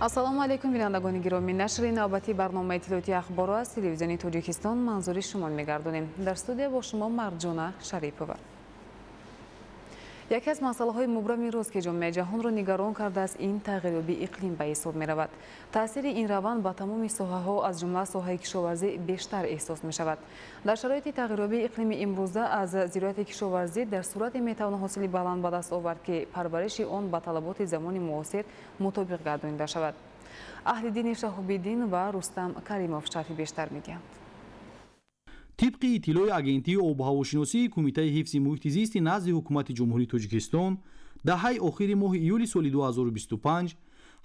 ассалому алейкум бинандагони гироми. Нашри навбати барномаи иттилоъоти ахборо аз телевизиони Тоҷикистон манзури шумо мегардонем. Дар студия бо шумо Марҷона Шарипова. яке аз масъалаҳои мубрами рӯз ки ҷомеаи ҷаҳонро нигарон кардааст, ин тағйирёбии иқлим ба ҳисоб меравад. таъсири ин раванд ба тамоми соҳаҳо аз ҷумла соҳаи кишоварзӣ бештар эҳсос мешавад. дар шароити тағйирёбии иқлими имрӯза аз зирояти кишоварзӣ дар сурате метавон ҳосили баланд ба даст овард ки парвариши он ба талаботи замони муосир мутобиқ гардонида шавад. аҳлиддини Шаҳобиддин ва Рустам Каримов шарҳи бештар медиҳанд. طبق اطلاع агентии обуҳавошиносии Кумитаи ҳифзи муҳити зисти назди ҳукумати ҷумҳурии Тоҷикистон даҳаи охири моҳи июли соли 2025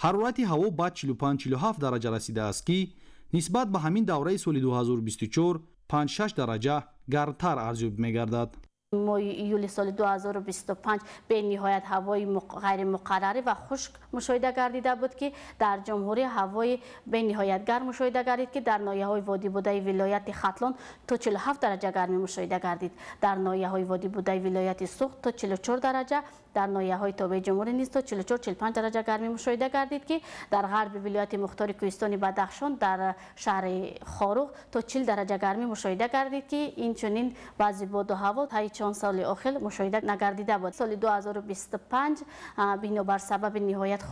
ҳарорати ҳаво ба 45-47 дараҷа расидааст ки нисбат ба ҳамин давраи соли 2024 5-6 дараҷа гармтар арзёб мегардад. ماه ایولی سال 2025 به نهایت هوای غیر مقرری و خشک مشاهده گردیده بود که در جمهوری هوای به نهایت گرم مشاهده گردید که در ناحیه‌های وادی بودای ولایت ختلان تا 47 درجه گرمی مشاهده گردید. در ناحیه‌های وادی بودای ولایت سوخت تا 44 درجه، در ناحیه‌های تابع جمهوری نیز تا 44-45 درجه گرمی مشاهده گردید که در غرب ولایت مختار کوهستانی بدخشان در شهر خاروق تا 40 درجه گرمی مشاهده گردید که این چنین بعضی باد و هوا تا چند سال اخیر مشاهده نگردیده بود. سال 2025 بنابر سبب نهایت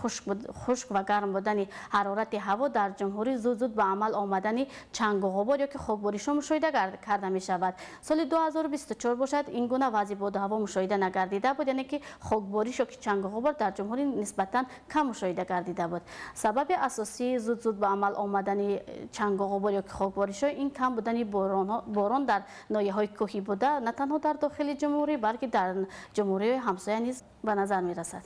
خشک و گرم بودن حرارت هوا در جمهوری زود به عمل آمدن چنگ و غبار یا که خاکباریش مشاهده کرده می شود. سال 2024 باشد این گونه وضع باد و هوا مشاهده نگردیده بود، یعنی که خاکباریش یا که چنگ و غبار در جمهوری نسبتا کم مشاهده گردیده بود. سبب اساسی زود به عمل آمدن چنگ و غبار یا که خاکباریش این کم بودن باران در ناحیه‌های کوهی بوده، نه تنها در داخل جمهوری بلکه در جمهوری همسایه نیز به نظر می رسد.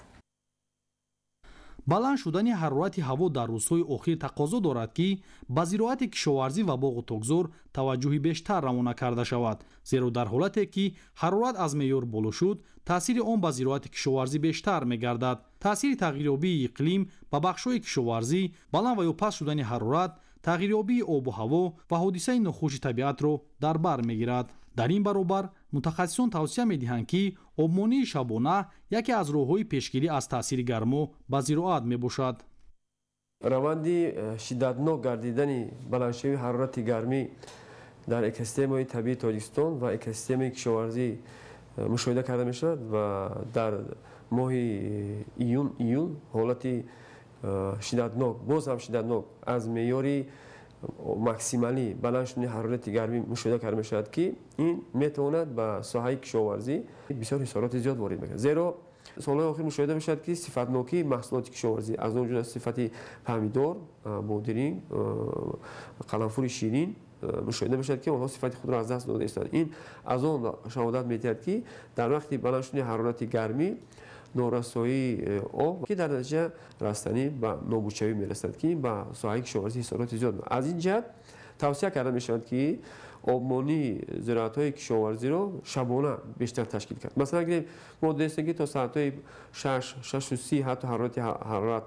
баланд шудани ҳарорати ҳаво дар рӯзҳои охир тақозо дорад ки ба зироати кишоварзӣ ва боғу тогзор таваҷҷӯҳи бештар равона карда шавад, зеро дар ҳолате ки ҳарорат аз меъёр боло шуд, таъсири он ба зироати кишоварзӣ бештар мегардад. таъсири тағйирёбии иқлим ба бахшҳои кишоварзӣ, баланд ва ё паст шудани ҳарорат, тағйирёбии обу ҳаво ва ҳодисаи нохуши табиатро дар бар мегирад. дар ин баробар мутахассисон тавсия медиҳанд ки обмонии шабона яке аз роҳҳои пешгирӣ аз таъсири гармо ба зироат мебошад. раванди шиддатнок гардидани баландшавии ҳарорати гармӣ дар экосистемаи табиии Тоҷикистон ва экосистемаи кишоварзӣ мушоҳида карда мешавад ва дар моҳи июл ҳолати шиддатнок, боз ҳам шиддатнок аз меъёри максималӣ баланд шудани ҳарорати гармӣ мушоҳида карда мешавад ки ин метавонад ба соҳаи кишоварзӣ бисёр ҳисороти зиёд ворид мекунад. зеро солҳои охир мушоҳида мешавад ки сифатнокии маҳсулоти кишоварзӣ аз он ҷумла сифати помидор, бодиринг, қаламфури ширин мушоҳида мешавад ки онҳо сифати худро аз даст дода истанд. ин аз он шаҳодат медиҳад ки дар вақти баланд шудани ҳарорати гармӣ норасоии об ки дар натиҷа растанӣ ба нобудшавӣ мерасад ки ба соҳаи кишоварзӣ ҳисороти зиёд. аз ин ҷиҳат тавсия карда мешавад ки обмонии зироатҳои кишоварзиро шабона бештар ташкил кард. масалан агар мо донистем ки то соатҳои 6-6:30 ҳатто ҳарорат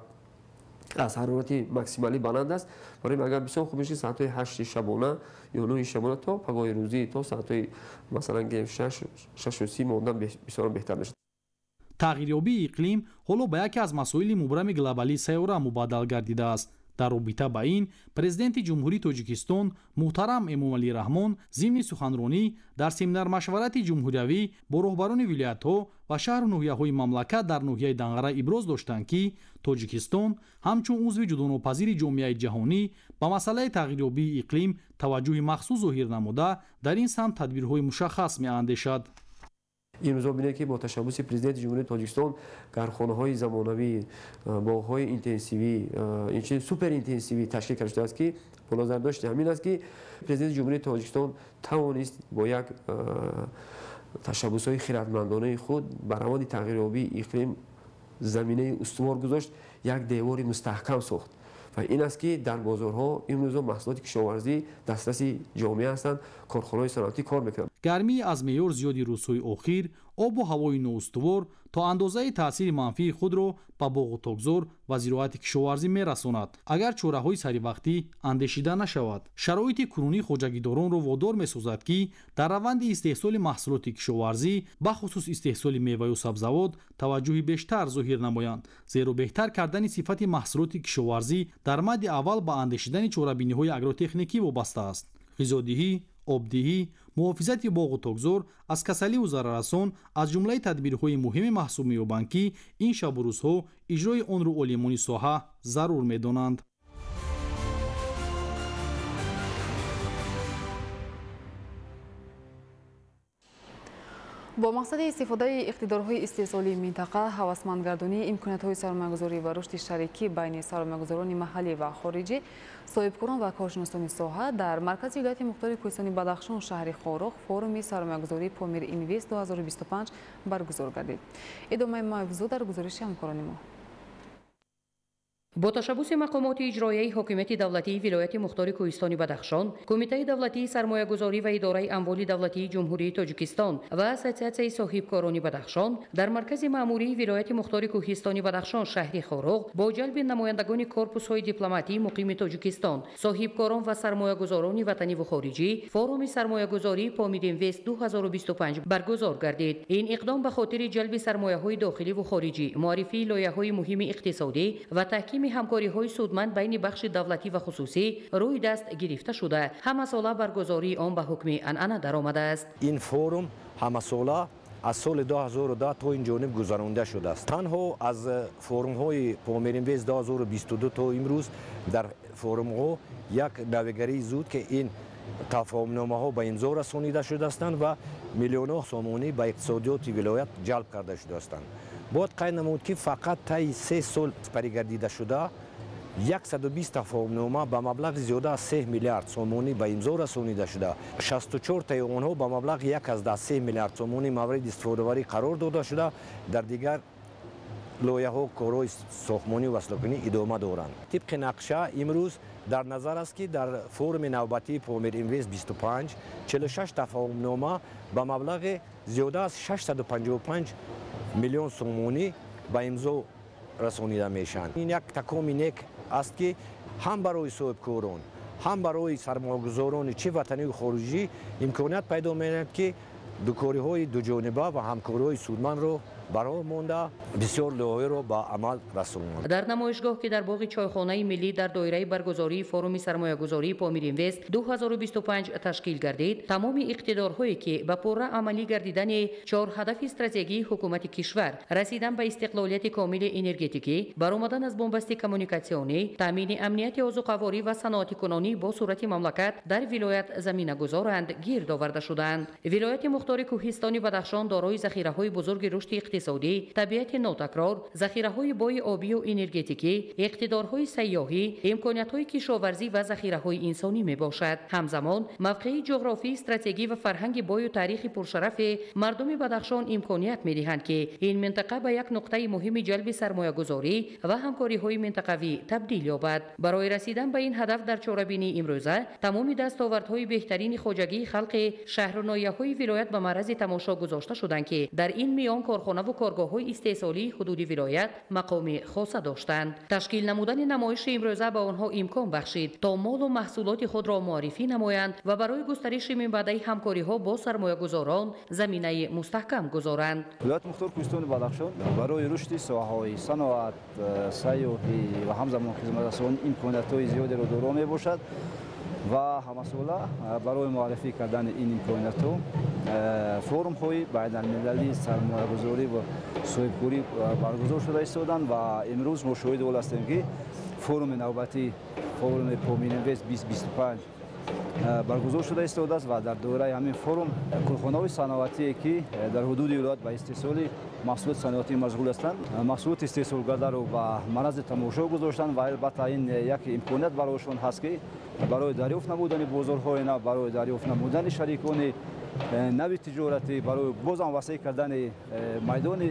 аз ҳарорати максималӣ баланд аст. барои агар бисёр хуб мешид соатҳои 8 шабона ё 9 шабона то пагоҳи рӯзӣ то соатҳои масалан 6:30 мондан бисёр беҳтар мешад. тағйирёбии иқлим ҳоло ба яке аз масоили мубрами глобалии сайёра мубаддал гардидааст. дар робита ба ин президенти ҷумҳурии Тоҷикистон муҳтарам Эмомалӣ Раҳмон зимни суханронӣ дар семинар-машварати ҷумҳуриявӣ бо роҳбарони вилоятҳо ва шаҳру ноҳияҳои мамлакат дар ноҳияи Данғара иброз доштанд ки Тоҷикистон ҳамчун узви ҷудонопазири ҷомеаи ҷаҳонӣ ба масъалаи тағйирёбии иқлим таваҷҷӯҳи махсус зоҳир намуда дар ин самт тадбирҳои мушаххас меандешад. имрӯзо бинед ки бо ташаббуси президенти ҷумҳурии Тоҷикистон гархонаҳои замонавӣ, боғҳои интенсивӣ, инчунин суперинтенсивӣ ташкил карда шудааст ки бо назардошти ҳамин аст ки президенти ҷумҳурии Тоҷикистон тавонист бо як ташаббусҳои хиратмандонаи худ ба раванди тағйирёбии иқлим заминаи устувор гузошт, як девори мустаҳкам сохт. ва ин аст ки дар бозорҳо имрӯзо маҳсулоти кишоварзӣ дастраси ҷомеа ҳастанд, корхонаҳои санъатӣ кор мекунанд. гармии аз меъёр зиёди рӯзҳои охир обу ҳавои ноустувор то андозаи таъсири манфии худро ба боғу тогзор ва зироати кишоварзӣ мерасонад агар чораҳои саривақтӣ андешида нашавад. шароити кунунӣ хоҷагидоронро водор месозад ки дар раванди истеҳсоли маҳсулоти кишоварзӣ бахусус истеҳсоли меваю сабзавот таваҷҷӯҳи бештар зоҳир намоянд, зеро беҳтар кардани сифати маҳсулоти кишоварзӣ дар мадди аввал ба андешидани чорабиниҳои агротехникӣ вобаста аст. ғизодиҳӣ, обдиҳӣ, муҳофизати боғу тогзор аз касаливу зараррасон аз ҷумлаи тадбирҳои муҳиме маҳсуб меёбанд ки ин шабу рӯзҳо иҷрои онро олимони соҳа зарур медонанд. با مقصد استفاده اقتدارهای استحصالی منطقه، هوسمندگردانی امکانات‌های سرمایه‌گذاری و رشد شریکی بین سرمایه‌گذاران محلی و خارجی، صاحبکاران و کارشناسان ساحه در مرکز ولایت مختار کوهستان بدخشان شهر خارق فورум سرمایه‌گذاری پامیر اینوست 2025 برگزار گردید. ادامه موضوع در گزارش همکاران ما. با تشبث مقامات اجرایی حاکمیت دولتی ولایت مختار کوهستان بدخشان، کمیته دولتی سرمایه‌گذاری و اداره اموال دولتی جمهوری تاجیکستان و اسوسیاسیون صاحبکاران بدخشان در مرکز مأموری ولایت مختار کوهستان بدخشان شهر خارق با جلب نمایندگان کورپوس‌های دیپلماتی مقیم تاجیکستان، صاحبکاران و سرمایه‌گذاران وطنی و خارجی، فورум سرمایه‌گذاری پامیر اینوست 2025 برگزار گردید. این اقدام به خاطر جلب سرمایه‌های داخلی و خارجی، معرفی لایحه‌های مهم اقتصادی و تحکیم همکاری‌های سودمند بین بخش دولتی و خصوصی روی دست گرفته شده. همساله برگزاری آن به حکم عنعنه درآمده است. این فورум همساله از سال 2010 تا این جانب گذرانده شده است. تنها از فورum‌های پامیر اینوست 2022 تا امروز در فورum‌ها یک نویگری زود که این تفاهم‌نامه‌ها به امضا رسانیده شده هستند و میلیون‌ها سامانی به اقتصادیات ولایت جلب کرده شده هستند. باید قید نمود که فقط طی 3 سال پریگردیده شده 120 تفاهم‌نامه به مبلغ زیاده از 3 میلیارد سامانی به امضا رسانیده شده. 64 تای آنها به مبلغ 1.3 میلیارد سامانی مورد استفاده‌وری قرار داده شده. در دیگر لایحه‌ها کارهای ساختمانی و اصلاح‌کنی ادامه دارند. طبق نقشه امروز در نظر است که در فورум نوبتی پامیر اینوست 25 46 تفاهم‌نامه به مبلغ زیاده از 655 میلیون سومانی به امضا رسانیده میشن. این یک تکام نیک است که هم برای صاحبکاران هم برای سرمایه‌گذاران چه وطنی و خارجی امکانیت پیدا می‌کند که دوکاری‌های دو جانبه و همکاری‌های سودمند را برای مانده بسیار لایحه را به عمل رسانند. در نمایشگاه که در باغ چایخانه ملی در دایره برگزاری فورум سرمایه‌گذاری پامیر اینوست 2025 تشکیل گردید، تمام اقتدارهایی که به پوره عملی گردیدن 4 هدف استراتژیکی حکومت کشور، رسیدن به استقلالیت کامل انرژتیکی، برآمدن از بنبست کمیونیکاسیونی، تامین امنیت آذوقه‌واری و صنعتی کنونی با صورت مملکت در ولایت زمینه گذارند گرد آورده شدند. ولایت مختار کوهستان بدخشان دارای ذخیره‌های بزرگ رشد اقتصادی، طبیعت ناتکرار، ذخیره‌های بای آبی و انرژتیکی، اقتدارهای سیاحی، امکانات‌های کشاورزی و ذخیره‌های انسانی میباشد. همزمان موقع جغرافی، استراتژی و فرهنگ بای و تاریخ پرشرف مردم بدخشان امکانیت می‌دهند که این منطقه به یک نقطه مهم جلب سرمایه‌گذاری و همکاری‌های منطقوی تبدیل یابد. برای رسیدن به این هدف در چاره‌بینی امروزه تمام دستاوردهای بهترین خواجگی خلق شهر و ناحیه‌های ولایت به معرض تماشا گذاشته شدند که در این میان کارخانه و کارگاه‌های استحصالی حدود ولایت مقام خاص داشتند. تشکیل نمودن نمایش امروزه به آنها امکان بخشید تا مال و محصولات خود را معرفی نمایند و برای گسترش منبع همکاری‌ها با سرمایه‌گذاران زمینه مستحکم گذارند. ولایت مختار کوهستان بدخشان برای رشد ساحه‌های صنعت، سیاحی و همزمان خدمت‌رسانی امکانات‌های زیادی را دارا میباشد و همساله برای معرفی کردن این امکانات‌ها فورum‌های بین‌المللی سرمایه‌گذاری و صاحبکاری برگزار شده ایستادند و امروز ما شاهد آن هستیم که فورум نوبتی فورум پامیر اینوست 2025 برگزار شده ایستاده است و در دوره همین فورум کارخانه‌های صنعتی که در حدود ولایت به استحصال محصولات صنعتی مشغول هستند محصولات استحصالگرده را به معرض تماشا گذاشتند و البته این یک امکانیت برایشان هست که برای دریافت نمودن بازارهای نو، برای دریافت نمودن شریکان نوع تجارتی، برای بازم وسیع کردن میدان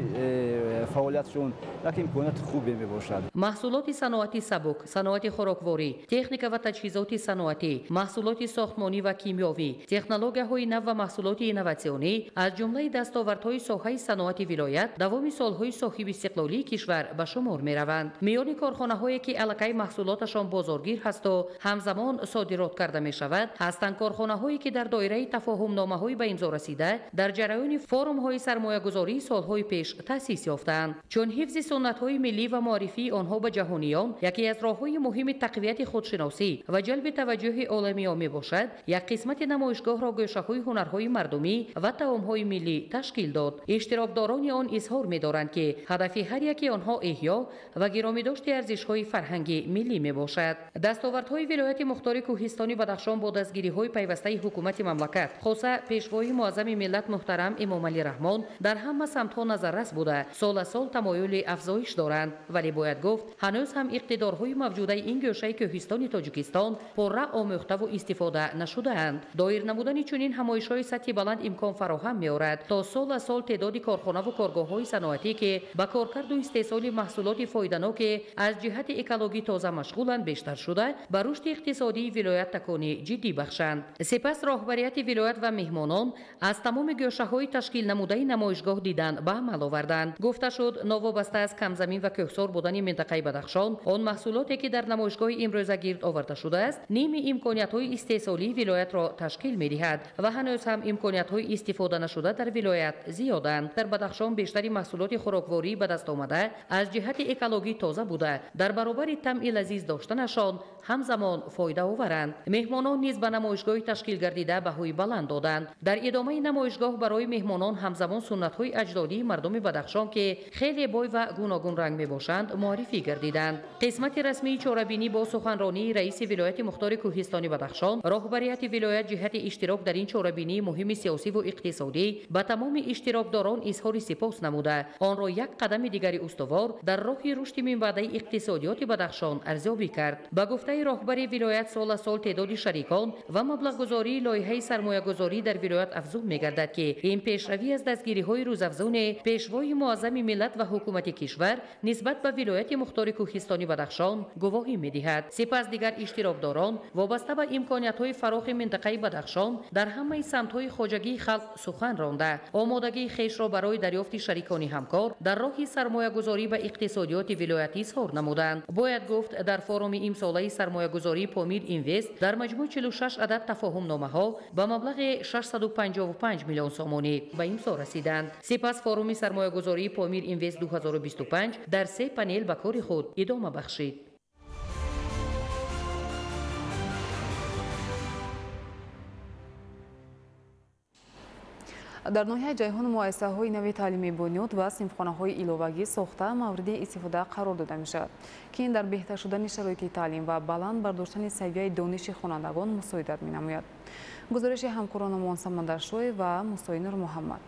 فعالیتشون یک امکانات خوبی می باشد. محصولات صنعتی سبک، صنعت خوراکواری، تکنیک و تجهیزات صنعتی، محصولات ساختمانی و کیمیاوی، تکنولوژی‌های نو و محصولات اینواسیونی از جمله دستاوردهای ساحه صنعت ولایت دوام سالهای صاحب استقلالی کشور به شمار می روند. میان کارخانه‌هایی که علاقه محصولاتشان بازارگیر هست و همزمان صادرات کرده می شود، هستند کارخانه‌هایی که در دایره تفاهم نامه‌های به امضا رسیده در جریان فورم‌های سرمایه‌گذاری سالهای پیش تأسیس یافتند. چون حفظ سنت‌های ملی و معرفی آنها به جهانیان یکی از راه‌های مهم تقویت خودشناسی و جلب توجه عالمیان می باشد، یک قسمت نمایشگاه را گوشه‌های هنرهای مردمی و طعام‌های ملی تشکیل داد. اشتراکداران آن اظهار می‌دارند که هدف هر یکی آنها احیا و گرامی داشته ارزش‌های فرهنگی ملی می باشد. دستاوردهای ولایت مختار کوهستانی بدخشان با دستگیری‌های پیوسته حکومت مملکت خاصه پیشوای معظم ملت محترم امام علی رحمان در همه سمت‌ها نظررس بوده سال از سال تمایل افزایش دارند، ولی باید گفت هنوز هم اقتدارهای موجوده این گوشه کوهستان تاجیکستان پررا آموخته و استفاده نشده‌اند. دایر نمودن چنین همایش‌های سطح بلند امکان فراهم می‌آورد تا سال از سال تعداد کارخانه و کارگاه‌های صنعتی که به کارکرد و استحصال محصولات فایده‌ناک از جهت اکولوژی تازه مشغولند بیشتر شده بر رشد اقتصادی ولایت تکانی جدی بخشند. سپس راهبریت ولایت و مهمانان از تمام گوشه‌های تشکیل نموده نمایشگاه دیدن به عمل آوردند. گفته شد نوابسته از کمزمین و کوهسار بودن منطقه بدخشان آن محصولاتی که در نمایشگاه امروزه گرد آورده شده است نیم امکانیت‌های استحصالی ولایت را تشکیل می‌دهد و هنوز هم امکانیت‌های استفاده نشده در ولایت زیادند. در بدخشان بیشتر محصولات خوراکواری به دست آمده از جهت اکولوژی تازه بوده در برابر طعم لذیذ داشتنشان همزمان فایده آورند. مهمانان نیز به نمایشگاه تشکیل گردیده بهای بلند دادند. در ادامه نمایشگاه برای مهمانان همزمان سنت‌های اجدادی مردم بدخشان که خیلی بای و گوناگون رنگ می‌باشند معرفی گردیدند. قسمت رسمی چاره‌بینی با سخنرانی رئیس ولایت مختار کوهستانی بدخشان راهبریت ولایت جهت اشتراک در این چاره‌بینی مهم سیاسی و اقتصادی به تمام اشتراکداران اظهار سپاس نموده آن را یک قدم دیگری استوار در راه رشد منبعد اقتصادیات بدخشان ارزیابی کرد. با گفته راهبر ولایت سال از سال تعداد شریکان و مبلغ گذاری لایحه سرمایه‌گذاری در ولایت افزود می‌گردد که این پیشروی از دستگیری‌های روزافزون پیشوای معظم ملت و حکومت کشور نسبت به ولایت مختار کوهستانی بدخشان گواهی می‌دهد. سپس دیگر اشتراکداران وابسته به امکانیت‌های فراخ منطقه بدخشان در همه سمت‌های خواجگی خلق سخن رانده آمادگی خویش را برای دریافت شریکان همکار در راه سرمایه‌گذاری به اقتصادیات ولایت اظهار نمودند. باید گفت در فورم امساله سرمایه‌گذاری پامیر اینوست در مجموع 46 عدد تفاهم نامه‌ها به مبلغ 655 میلیون سومانی به امضا رسیدند. سپس فورم سرمایه‌گذاری پامیر اینوست 2025 در 3 پنل به کار خود ادامه بخشید. در ناحیه جیهان مؤسسه‌های نوی تعلیمی بنیاد و صنفخانه‌های ایلوواگی ساخته مورد استفاده قرار داده می‌شود که این در بهتر شدن شرایط تعلیم و بلند برداشتن سویه دانش خوانندگان مساعدت می‌نماید. گزارش همکارانمان سمندر شوی و مستعین محمد.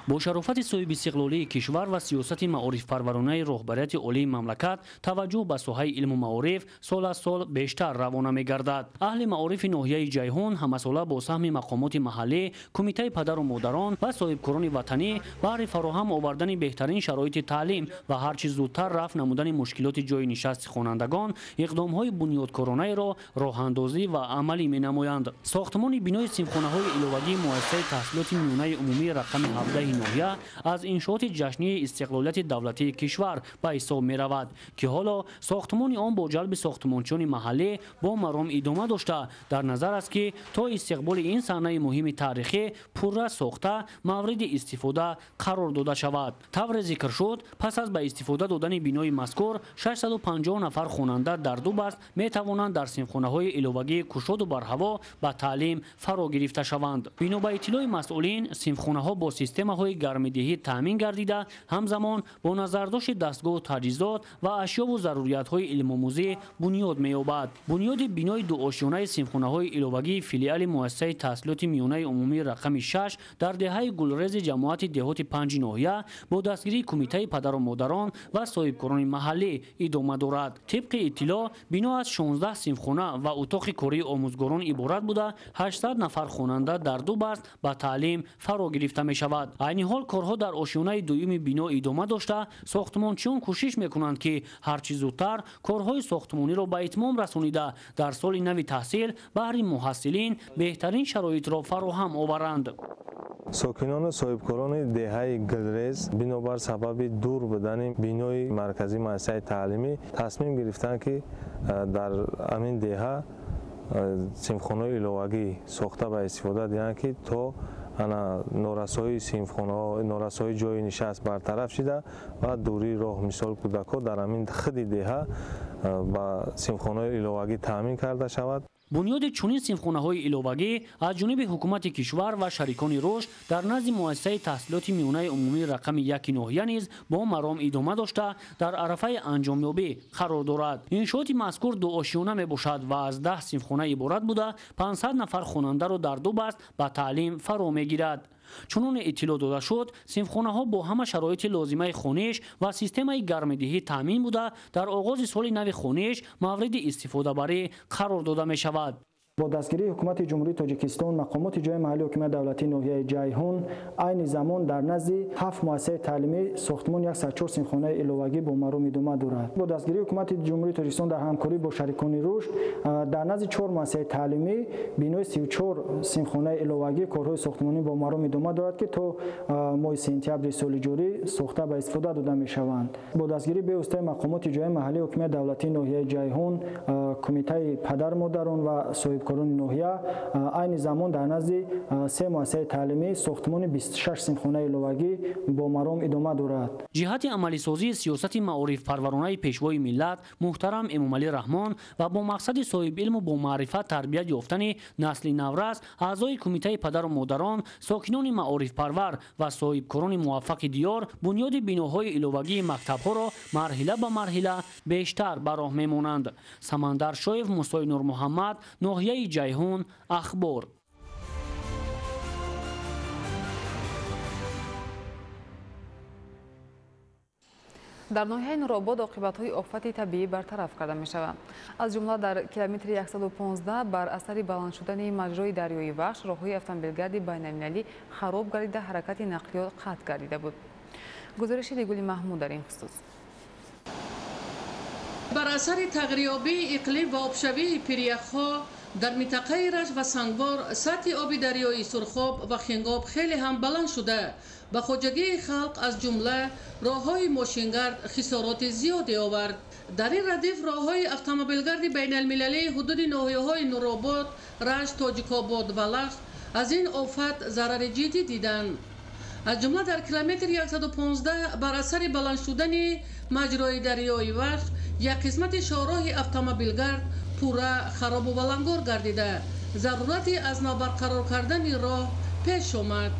با شرافت صاحب استقلالی کشور و سیاست معارف پرورانه رهبریت عالی مملکت توجه به ساحه علم و معارف سال از سال بیشتر روانه می‌گردد. اهل معارف ناحیه جیهان همساله با سهم مقامات محلی، کمیته پدر و مادران و صاحبکاران وطنی برای فراهم آوردن بهترین شرایط تعلیم و هر چیز زودتر رفع نمودن مشکلات جای نشست خوانندگان اقدام‌های بنیادکارانه را راه‌اندازی و عملی می‌نمایند. ساختمان بنای صنفخانه‌های ایلوواگی مؤسسه تحصیلات میانه عمومی رقم 17 ناحیه از انشاءات جشنی استقلالیت دولتی کشور به حساب می رود که حالا ساختمان آن با جلب ساختمانچیان محلی با مرام ادامه داشته در نظر است که تا استقبال این صحنه مهم تاریخی پورا ساخته مورد استفاده قرار داده شود. طور ذکر شد پس از به استفاده دادن بنای مذکور 650 نفر خواننده در دو بست می توانند در صنفخانه‌های ایلوواگی کشاد و برهوا به تعلیم فرا گرفته شوند. بنا به اطلاع مسئولین صنفخانه‌ها با سیستم‌های ساختمان‌های گرم‌دهی تامین گردیده، همزمان با نظرداشت دستگاه تجهیزات و اشیا و ضروریات‌های علم آموزی بنیاد می‌یابد. بنیاد بینای دو آشیانه سیمخانه‌های ایلوواگی فیلیال مؤسسه تحصیلات میانه عمومی رقم 6 در دهه گلرز جماعت دهات 5 ناحیه با دستگیری کمیته پدر و مادران و صاحبکاران محلی ادامه دارد. طبق اطلاع بنا از 16 سیمخانه و اتاق کاری آموزگاران عبارت بوده 800 نفر خواننده در دو بست به تعلیم فرا گرفته می شود. عین حال کارها در آشیانه دوم بنا ادامه داشته، ساختمانچیان کوشش میکنند که هرچه زودتر کارهای ساختمانی را به اتمام رسانیده در سال نو تحصیل برای محصلین بهترین شرایط را فراهم آورند. ساکنان و صاحبکاران دهه گلرز بنابر سبب دور بودن بینای مرکزی مؤسسه تعلیمی تصمیم گرفتند که در همین دهه سیمخانه ایلوواگی ساخته به استفاده دهند که تا نارسایی سیمخانه، نارسایی جای نشست برطرف شده و دوری راه مثال کودکان در همین خود دهه با سیمخانه ایلوواگی تامین کرده شود. بنیاد چنین سیمخانه‌های ایلوواگی از جانب حکومت کشور و شریکان رشد در نزد مؤسسه تحصیلات میانه عمومی رقم 1 ناحیه نیز با مرام ادامه داشته در عرفه انجامیابی قرار دارد. انشاءات مذکور دو آشیانه میباشد و از 10 سیمخانه عبارت بوده 500 نفر خواننده را در دو بست به تعلیم فرا میگیرد. چنان اطلاع داده شد سیمخانه ها با همه شرایط لازمه خوانش و سیستم گرمدهی تامین بوده در آغاز سال نو خوانش مورد استفاده برای قرار داده می شود. با دستگیری حکومت جمهوری تاجیکستان مقامات جای محلی حکومت دولتی ناحیه جیهون عین زمان در نزد 7 مؤسسه تعلیمی ساختمان 104 سیمخانه ایلوواگی با مرام ادامه دارد. با دستگیری حکومت جمهوری تاجیکستان در همکاری با شریکان رشد در نزد 4 مؤسسه تعلیمی بینای 34 سیمخانه ایلوواگی کارهای ساختمانی با مرام ادامه دارد که تا ماه سپتامبر سال جاری ساخته به استفاده داده می شوند. با دستگیری به واسطه مقامات جای محلی حکومت دولتی ناحیه جیهون کمیته پدر مادران و صاحبکاران ناحیه عین زمان در نزد 3 مؤسسه تعلیمی ساختمان 26 سیمخانه ایلوواگی با مرام ادامه دارد. جهت عملی سازی سیاست معارف پرورانه پیشوای ملت محترم امامعلی رحمان و با مقصد صاحب علم و با معرفت تربیت یافتن نسل نورس اعضای کمیته پدر و مادران ساکنان معارف پرور و صاحبکاران موفق دیار بنیاد بیناهای ایلوواگی مکتب‌ها را مرحله به مرحله بیشتر به راه می‌مانند. سمندر شایف، موسی نور محمد، ناحیه جیهون، اخبار. در ناحیه نورآباد عاقبت‌های آفت طبیعی برطرف کرده می‌شود. از جمله در کیلومتر 115 بر اثر بلند شدن مجرای دریای وخش راه‌های اتومبیلگرد بین‌المللی خراب گردیده حرکت نقلیات قطع گردیده بود. گزارش دیگولی محمود در این خصوص. بر اثر تغییریابی اقلیم و آبشوی پیریخ‌ها در منطقه رشت و سنگبار سطح آب دریای سرخاب و خنگاب خیلی هم بلند شده. به خواجگی خلق از جمله راه‌های ماشینگرد خسارات زیادی آورد. در این ردیف راه‌های اتومبیلگرد بین المللی حدود ناحیه‌های نورآباد، رشت، تاجیک‌آباد و لخت از این آفت ضرر جدی دیدند. از جمله در کیلومتر 115 بر اثر بلند شدن مجرای دریای وخش یک قسمت شاهراه اتومبیلگرد پورا خراب و ولنگار گردیده. ضرورتی از نو برقرار کردن راه پیش آمد.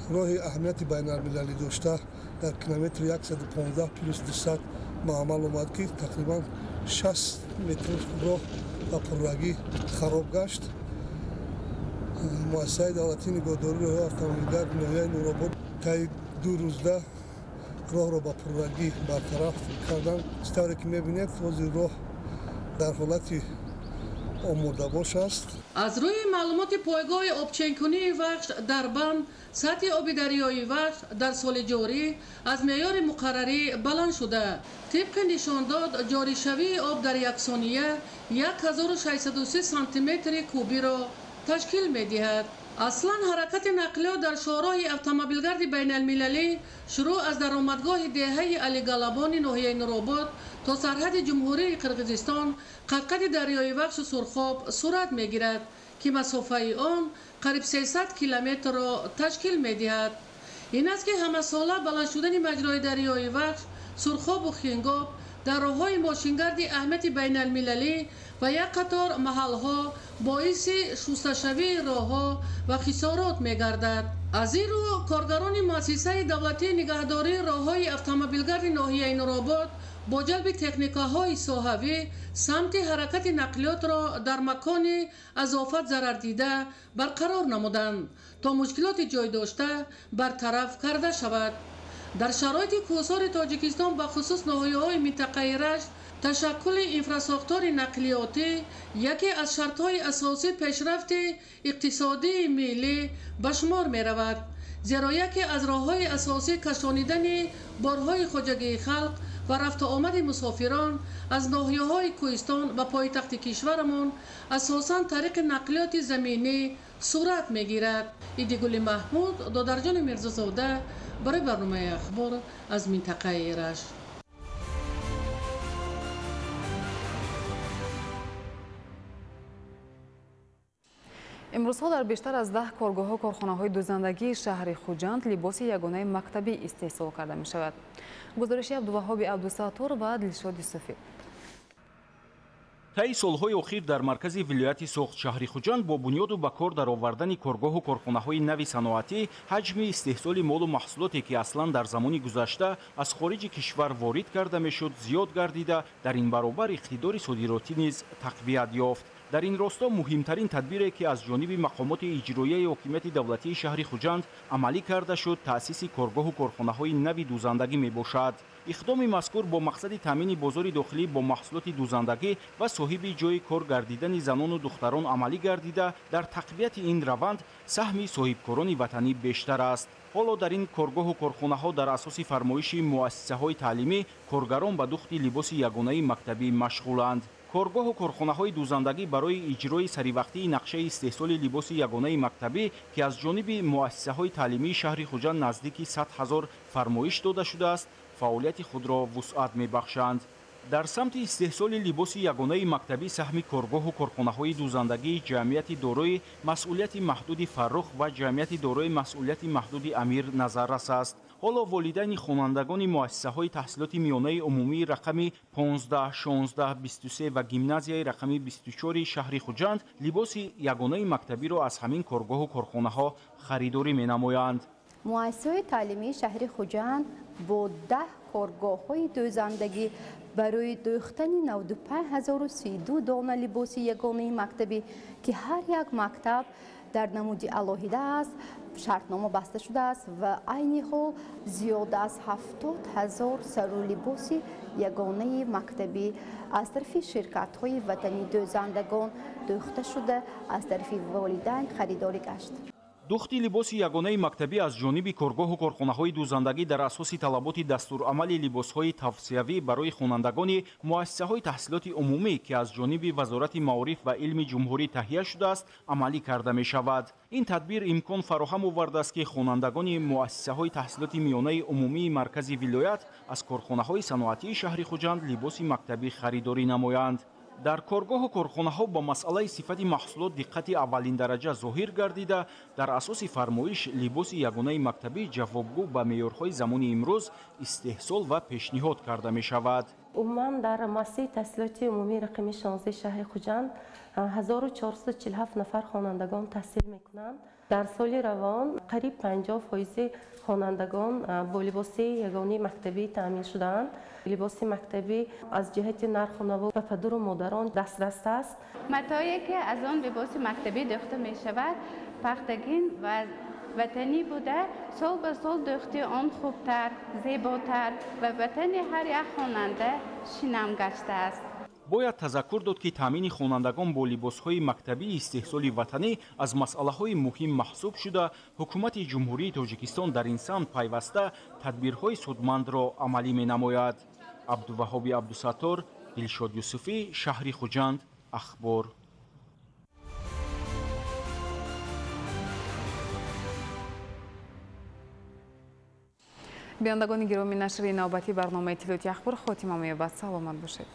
راه اهمیت بین المللی داشته در کیلومتر 115 پلس 200 معامل اومد که تقریبا 60 متر راه و پررگی خراب گشت. مؤسسه دولتی نگهداری راه اتومبیلگرد ناحیه نورآباد طی 2 روزه راه را با پررگی برطرف کردن. طوری که می‌بینید وضع راه در حالت آماده باش است. از روی معلومات پایگاه آبچینکنی وخش در بند سطح آب دریای وخش در سال جاری از معیار مقرری بلند شده. طبق نشانداد جاری شوی آب در یک ثانیه 1603 سانتی متر کوبی را تشکیل می‌دهد. اصلا حرکت نقلیات در شاهراه اتومبیلگرد بین المللی شروع از درآمدگاه دهه علی گلبان ناحیه نورآباد تا سرحد جمهوری قرقیزستان قد دریای وخش سرخاب صورت می‌گیرد که مسافه آن قریب 300 کیلومتر را تشکیل می‌دهد. این است که همه ساله بلند شدن مجرای دریای وخش سرخاب و خنگاب در راه‌های ماشینگرد اهمیت بین المللی و یک قطار محل‌ها باعث شسته شوی راه‌ها و خسارات می‌گردد. از این رو کارگران مؤسسه دولتی نگهداری راههای автомобилгари ناحیه نورآباد با جلب تکنیک‌های صحوی سمت حرکت نقلیات را در مکان از آفت ضرر دیده برقرار نمودند تا مشکلات جای داشته برطرف کرده شود. در شرایط کوسار تاجیکستان به خصوص ناحیه‌های منطقه رشت تشکل انفراساختار نقلیاتی یکی از شرط‌های اساسی پیشرفت اقتصادی ملی به شمار می‌رود، زیرا یکی از راه‌های اساسی کشانیدن بارهای خواجگی خلق و رفت آمد مسافران از ناحیه‌های کوهستان و پایتخت کشورمان اساساً طریق نقلیات زمینی صورت می‌گیرد. ایدگل محمود، دادرجان میرزازاده برای برنامه اخبار از منطقه رشت. امروزها در بیشتر از 10 کارگاه و کارخانه‌های دوزندگی شهر خوجند لباس یگانه مکتبی استحصال کرده می شود. گزارش عبدالوهاب عبدالستار و دلشاد صوفی. طی солҳои охир дар маркази вилояти соғд шаҳри хуҷанд бо бунёду ба кор даровардани коргоҳу корхонаҳои нави саноатӣ ҳаҷми истеҳсоли молу маҳсулоте ки аслан дар замони гузашта аз хориҷи кишвар ворид карда мешуд зиёд гардида дар ин баробар иқтидори содиротӣ низ тақвият ёфт. дар ин росто муҳимтарин тадбире ки аз ҷониби мақомоти иҷроияи ҳокимияти давлатии шаҳри хуҷанд амалӣ карда шуд таъсиси коргоҳу корхонаҳои нави дӯзандагӣ мебошад. иқдоми мазкур бо мақсади таъмини бозори дохилӣ бо маҳсулоти дӯзандагӣ ва соҳиби ҷойи кор гардидани занону духтарон амалӣ гардида дар тақвияти ин раванд саҳми соҳибкорони ватанӣ бештар аст. ҳоло дар ин коргоҳу корхонаҳо дар асоси фармоиши муассисаҳои таълимӣ коргарон ба духти либоси ягонаи мактабӣ машғуланд. коргоҳу корхонаҳои дӯзандагӣ барои иҷрои саривақтии нақшаи истеҳсоли либоси ягонаи мактабӣ ки аз ҷониби муассисаҳои таълимии шаҳри хуҷанд наздики 100 000 фармоиш дода шудааст, фаъолияти худро вусъат мебахшанд. дар самти истеҳсоли либоси ягонаи мактабӣ саҳми коргоҳу корхонаҳои дӯзандагии ҷамъияти дорои масъулияти маҳдуди Фаррух ва ҷамъияти дорои масъулияти маҳдуди Амир назаррас аст. ҳоло волидайни хонандагони муассисаҳои таҳсилоти миёнаи умумии рақами 15, 16, 23 ва гимназияи рақами 24-и шаҳри хуҷанд либоси ягонаи мактабиро аз ҳамин коргоҳу корхонаҳо харидорӣ менамоянд. муассисаҳои таълимии шаҳри хуҷанд бо 10 коргоҳҳои дӯзандагӣ барои дӯхтани 95032 дона либоси ягонаи мактабӣ ки ҳар як мактаб дар намуди алоҳида аст шартнома баста шудааст ва айни ҳол зиёда аз 70 000 сару либоси ягонаи мактабӣ аз тарафи ширкатҳои ватанӣ дӯзандагон дӯхта шуда аз тарафи волидайн харидорӣ гашт. духти либоси ягонаи мактабӣ аз ҷониби коргоҳу корхонаҳои дӯзандагӣ дар асоси талаботи дастурамали либосҳои тавсиявӣ барои хонандагони муассисаҳои таҳсилоти умумӣ ки аз ҷониби вазорати маориф ва илми ҷумҳурӣ таҳия шудааст амалӣ карда мешавад. ин тадбир имкон фароҳам овардааст ки хонандагони муассисаҳои таҳсилоти миёнаи умумии маркази вилоят аз корхонаҳои саноатии шаҳри хуҷанд либоси мактабӣ харидорӣ намоянд. дар коргоҳу корхонаҳо ба масъалаи сифати маҳсулот диққати аввалиндараҷа зоҳир гардида дар асоси фармоиш либоси ягонаи мактабӣ ҷавобгӯ ба меъёрҳои замони имрӯз истеҳсол ва пешниҳод карда мешавад. умуман дар муассисаи таҳсилоти умумии рақами 16 шаҳри хуҷанд 1447 нафар хонандагон таҳсил мекунанд. дар соли равон қариб 50% хонандагон бо либоси ягонаи мактабӣ таъмин шудаанд. либоси мактабӣ аз ҷиҳати нарху наво ба падару модарон дастрас аст. матое ки аз он либоси мактабӣ дӯхта мешавад пахтагин ва ватанӣ буда сол ба сол дӯхти он хубтар, зеботар ва ватани ҳар як хонанда шинам гаштааст. бояд тазаккур дод ки таъмини хонандагон бо либосҳои мактабии истеҳсоли ватанӣ аз масъалаҳои муҳим маҳсуб шуда ҳукумати ҷумҳурии Тоҷикистон дар ин самт пайваста тадбирҳои судмандро амалӣ менамояд. абдуваҳоби абдусаттор, дилшод юсуфӣ, шаҳри хуҷанд, ахбор. бинандагони гиромӣ, нашри навбати барномаи иттилоъоти ахбор хотима меёбад. саломат бошед.